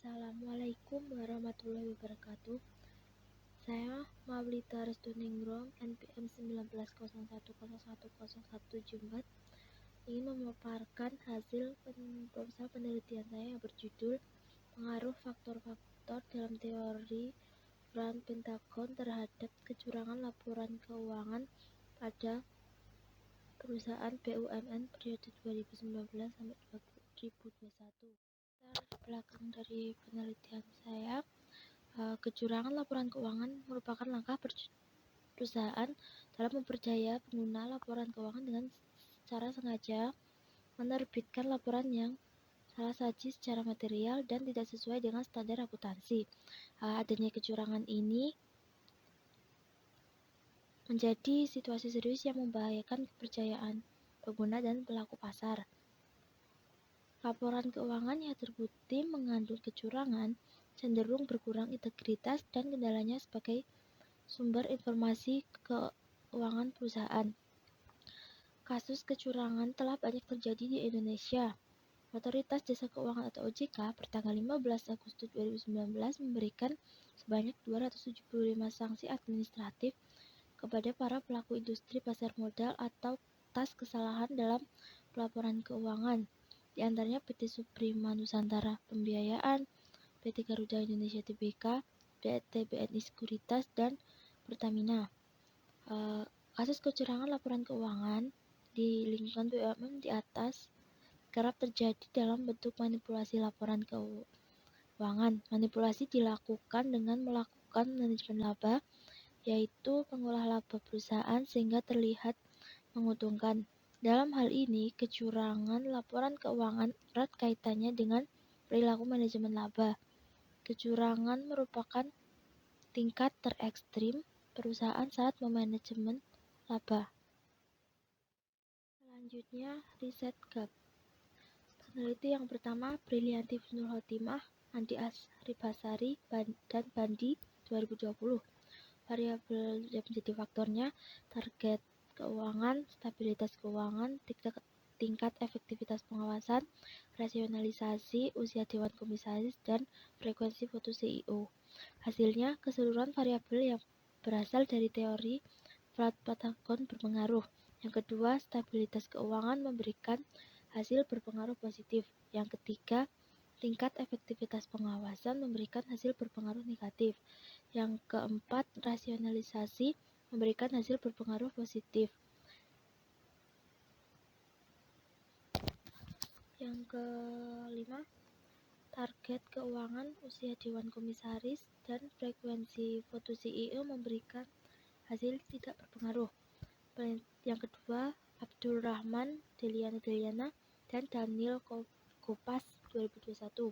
Assalamualaikum warahmatullahi wabarakatuh. Saya Maulida Restuningrum, NPM 1901010114, ingin memaparkan hasil proposal penelitian saya yang berjudul Pengaruh Faktor-Faktor dalam Teori Peran Pentagon terhadap Kecurangan Laporan Keuangan pada Perusahaan BUMN periode 2019 sampai 2021. Latar belakang dari penelitian saya, kecurangan laporan keuangan merupakan langkah perusahaan dalam mempercaya pengguna laporan keuangan dengan secara sengaja menerbitkan laporan yang salah saji secara material dan tidak sesuai dengan standar akuntansi. Adanya kecurangan ini menjadi situasi serius yang membahayakan kepercayaan pengguna dan pelaku pasar. Laporan keuangan yang terbukti mengandung kecurangan cenderung berkurang integritas dan kendalanya sebagai sumber informasi keuangan perusahaan. Kasus kecurangan telah banyak terjadi di Indonesia. Otoritas Jasa Keuangan atau OJK pertanggal 15 Agustus 2019 memberikan sebanyak 275 sanksi administratif kepada para pelaku industri pasar modal atas kesalahan dalam pelaporan keuangan. Di antaranya PT Suprema Nusantara Pembiayaan, PT Garuda Indonesia Tbk, PT BNI Sekuritas, dan Pertamina. Kasus kecurangan laporan keuangan di lingkungan BUMN di atas kerap terjadi dalam bentuk manipulasi laporan keuangan. Manipulasi dilakukan dengan melakukan manajemen laba, yaitu mengolah laba perusahaan sehingga terlihat menguntungkan. Dalam hal ini, kecurangan laporan keuangan erat kaitannya dengan perilaku manajemen laba. Kecurangan merupakan tingkat terekstrim perusahaan saat memanajemen laba. Selanjutnya, riset gap. Peneliti yang pertama, Brilianti Nur Khotimah, Andi Asribasari, dan Bandi 2020. Variabel yang menjadi faktornya target keuangan, stabilitas keuangan, tingkat efektivitas pengawasan, rasionalisasi, usia Dewan Komisaris, dan frekuensi foto CEO. Hasilnya, keseluruhan variabel yang berasal dari teori Peran Pentagon berpengaruh. Yang kedua, stabilitas keuangan memberikan hasil berpengaruh positif. Yang ketiga, tingkat efektivitas pengawasan memberikan hasil berpengaruh negatif. Yang keempat, rasionalisasi memberikan hasil berpengaruh positif. Yang kelima, target keuangan, usia Dewan Komisaris, dan frekuensi foto CEO memberikan hasil tidak berpengaruh. Yang kedua, Abdul Rahman Deliana dan Daniel Kopas 2021.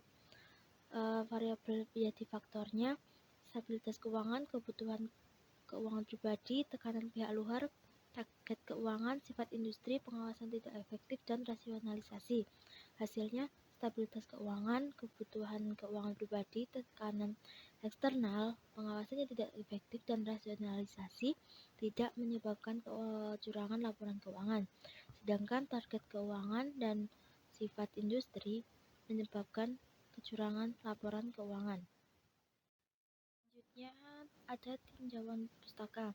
Variabel menjadi faktornya stabilitas keuangan, kebutuhan keuangan pribadi, tekanan pihak luar, target keuangan, sifat industri, pengawasan tidak efektif, dan rasionalisasi. Hasilnya, stabilitas keuangan, kebutuhan keuangan pribadi, tekanan eksternal, pengawasan yang tidak efektif, dan rasionalisasi tidak menyebabkan kecurangan laporan keuangan. Sedangkan target keuangan dan sifat industri menyebabkan kecurangan laporan keuangan. Selanjutnya ada tinjauan pustaka.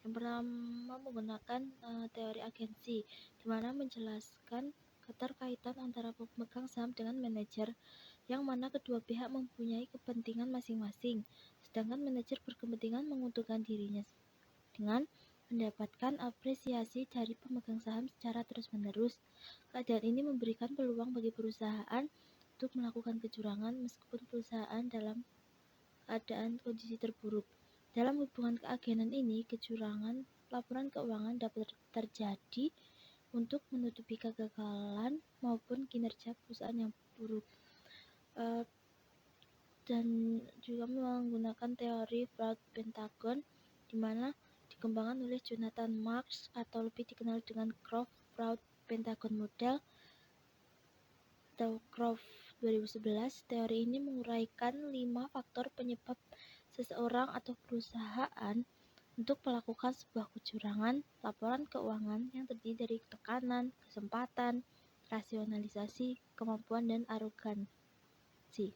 Yang pertama menggunakan teori agensi, di mana menjelaskan keterkaitan antara pemegang saham dengan manajer, yang mana kedua pihak mempunyai kepentingan masing-masing, sedangkan manajer berkepentingan menguntungkan dirinya dengan mendapatkan apresiasi dari pemegang saham secara terus-menerus. Keadaan ini memberikan peluang bagi perusahaan untuk melakukan kecurangan meskipun perusahaan dalam keadaan kondisi terburuk. Dalam hubungan keagenan ini, kecurangan laporan keuangan dapat terjadi untuk menutupi kegagalan maupun kinerja perusahaan yang buruk. Dan juga menggunakan teori Peran Pentagon, di mana dikembangkan oleh Jonathan Marks atau lebih dikenal dengan Crop Fraud Pentagon Model atau CROF 2011. Teori ini menguraikan 5 faktor penyebab seseorang atau perusahaan untuk melakukan sebuah kecurangan laporan keuangan yang terdiri dari tekanan, kesempatan, rasionalisasi, kemampuan, dan arogansi.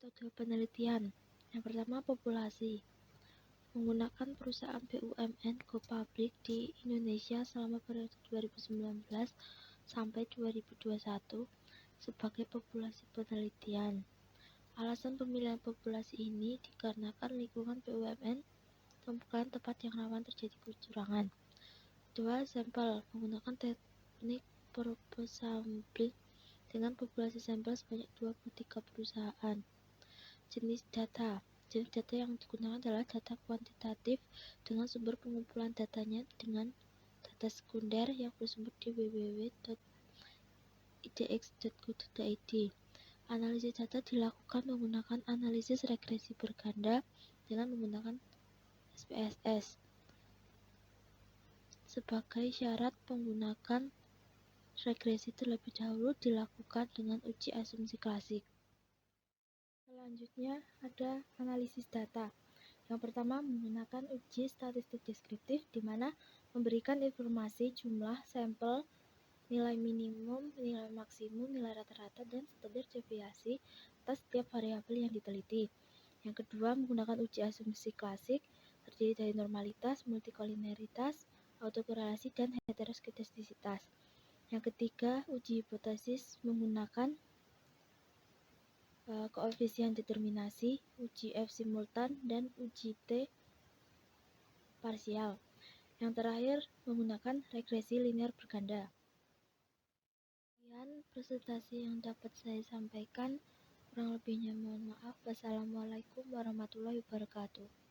Metode penelitian. Yang pertama, populasi. Menggunakan perusahaan BUMN Go Public di Indonesia selama periode 2019 sampai 2021 sebagai populasi penelitian. Alasan pemilihan populasi ini dikarenakan lingkungan BUMN merupakan tempat yang rawan terjadi kecurangan. Kedua, sampel. Menggunakan teknik probe sampling dengan populasi sampel sebanyak 23 perusahaan. Jenis data. Jenis data yang digunakan adalah data kuantitatif dengan sumber pengumpulan datanya dengan data sekunder yang bersumber di www.idx.go.id. Analisis data dilakukan menggunakan analisis regresi berganda dengan menggunakan SPSS. Sebagai syarat menggunakan regresi terlebih dahulu dilakukan dengan uji asumsi klasik. Selanjutnya ada analisis data. Yang pertama menggunakan uji statistik deskriptif di mana memberikan informasi jumlah sampel, nilai minimum, nilai maksimum, nilai rata-rata, dan standar deviasi atas setiap variabel yang diteliti. Yang kedua menggunakan uji asumsi klasik terdiri dari normalitas, multikolinearitas, autokorelasi, dan heteroskedastisitas. Yang ketiga uji hipotesis menggunakan koefisien determinasi, uji F simultan, dan uji T parsial. Yang terakhir menggunakan regresi linear berganda. Sekian presentasi yang dapat saya sampaikan. Kurang lebihnya mohon maaf. Wassalamualaikum warahmatullahi wabarakatuh.